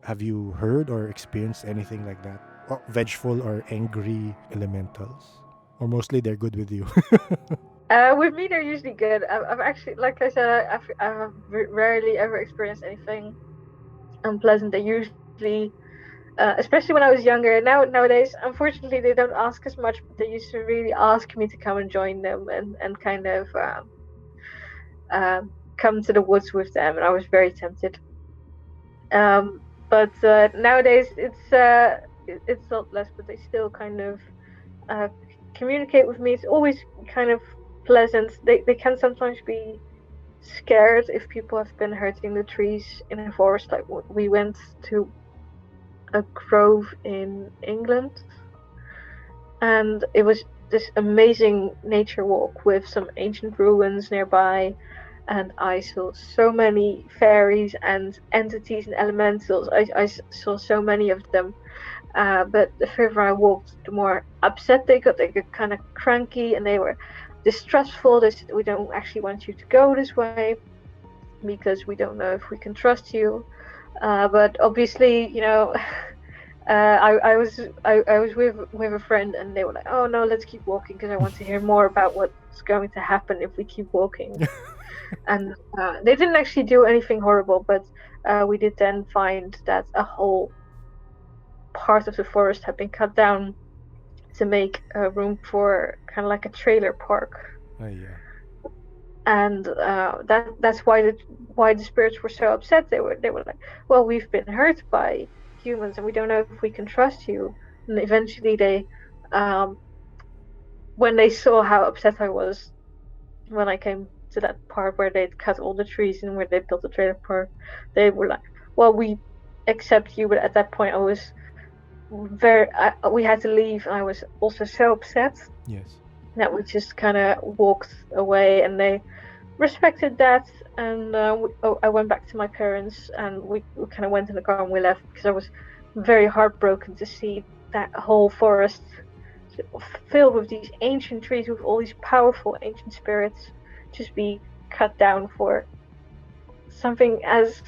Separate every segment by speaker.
Speaker 1: Have you heard or experienced anything like that? Or vengeful or angry elementals? Or mostly they're good with you?
Speaker 2: With me, they're usually good. I've actually, like I said, I've rarely ever experienced anything unpleasant. They usually, especially when I was younger. Nowadays, unfortunately, they don't ask as much, but they used to really ask me to come and join them and kind of come to the woods with them, and I was very tempted. But nowadays, it's a lot less, but they still kind of uh, communicate with me. It's always kind of pleasant. They can sometimes be scared if people have been hurting the trees in a forest. Like we went to a grove in England, and it was this amazing nature walk with some ancient ruins nearby. And I saw so many fairies and entities and elementals. I saw so many of them. But the further I walked, the more upset they got. They got kind of cranky and they were distrustful. They said, "We don't actually want you to go this way because we don't know if we can trust you." But obviously, I was with a friend and they were like, "Oh no, let's keep walking because I want to hear more about what's going to happen if we keep walking." And they didn't actually do anything horrible, but we did then find that a whole part of the forest had been cut down to make room for kind of like a trailer park.
Speaker 1: Yeah.
Speaker 2: And that's why the spirits were so upset. They were like, well, we've been hurt by humans and we don't know if we can trust you. And eventually um, when they saw how upset I was when I came to that part where they'd cut all the trees and where they built the trailer park, they were like, well, we accept you. But at that point I was we had to leave and I was also so upset
Speaker 1: Yes.
Speaker 2: that we just kind of walked away, and they respected that. And I went back to my parents and we kind of went in the car and we left because I was very heartbroken to see that whole forest filled with these ancient trees with all these powerful ancient spirits just be cut down for something as,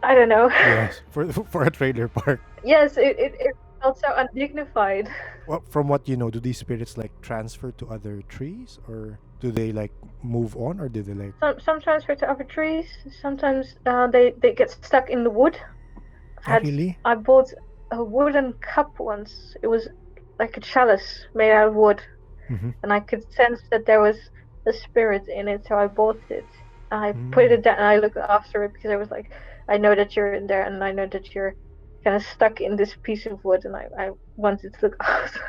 Speaker 2: I don't know.
Speaker 1: Yes. For a trailer park.
Speaker 2: Yes, it felt so undignified.
Speaker 1: Well, from what you know, do these spirits like transfer to other trees, or do they like move on, or do they like?
Speaker 2: Some transfer to other trees. Sometimes they get stuck in the wood.
Speaker 1: Ah, really?
Speaker 2: I bought a wooden cup once. It was like a chalice made out of wood,
Speaker 1: Mm-hmm.
Speaker 2: and I could sense that there was a spirit in it, so I bought it. I put
Speaker 1: Mm.
Speaker 2: it down and I looked after it because I was like, I know that you're in there, and I know that you're kind of stuck in this piece of wood, and I wanted to look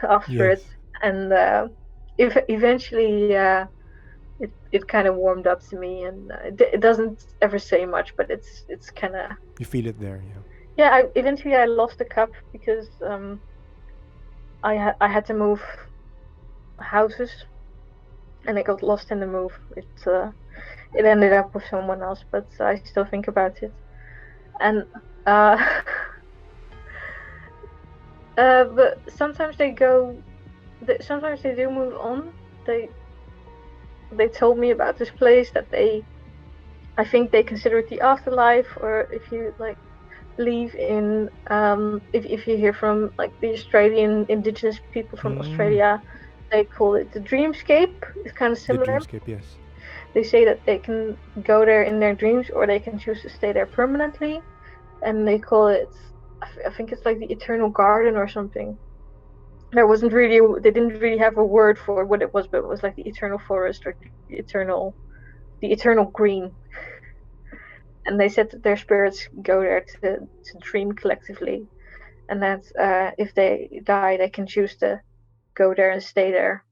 Speaker 2: after it.
Speaker 1: Yes.
Speaker 2: And if eventually it kind of warmed up to me, and it doesn't ever say much, but it's kind of,
Speaker 1: You feel it there, yeah.
Speaker 2: yeah. Eventually I lost the cup because I had to move houses, and it got lost in the move. It ended up with someone else, but I still think about it. And uh, but sometimes they go. Sometimes they do move on. They they told me about this place that I think they consider it the afterlife, or if you like believe in if you hear from like the Australian indigenous people from
Speaker 1: Mm.
Speaker 2: Australia, they call it the dreamscape. It's kind of
Speaker 1: The
Speaker 2: similar.
Speaker 1: dreamscape, yes.
Speaker 2: They say that they can go there in their dreams, or they can choose to stay there permanently, and they call it, I think it's like the eternal garden or something. They didn't really have a word for what it was, but it was like the eternal forest or the eternal green. And they said that their spirits go there to dream collectively, and that if they die, they can choose to go there and stay there.